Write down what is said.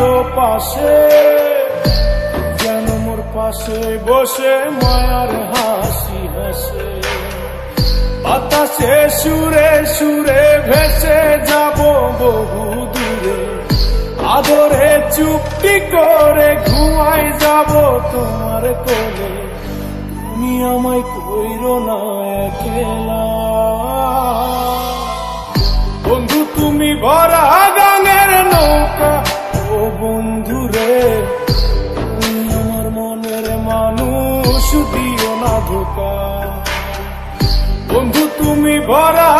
আছো পাশে, যেন মোর পাশে বসে মায়ার হাসি হাসে। বাতাসে সুরে সুরে ভেসে যাব বহু দূরে, আদরে চুপটি করে ঘুমাই যাব তোমার কোলে। তুমি আমায় কইরো না একলা বন্ধু, তুমি ভরা গানের নৌকা। ও বন্ধু রে, তুমি আমার মনের মানুষ, দিও না ধোকা। বন্ধু তুমি ভরা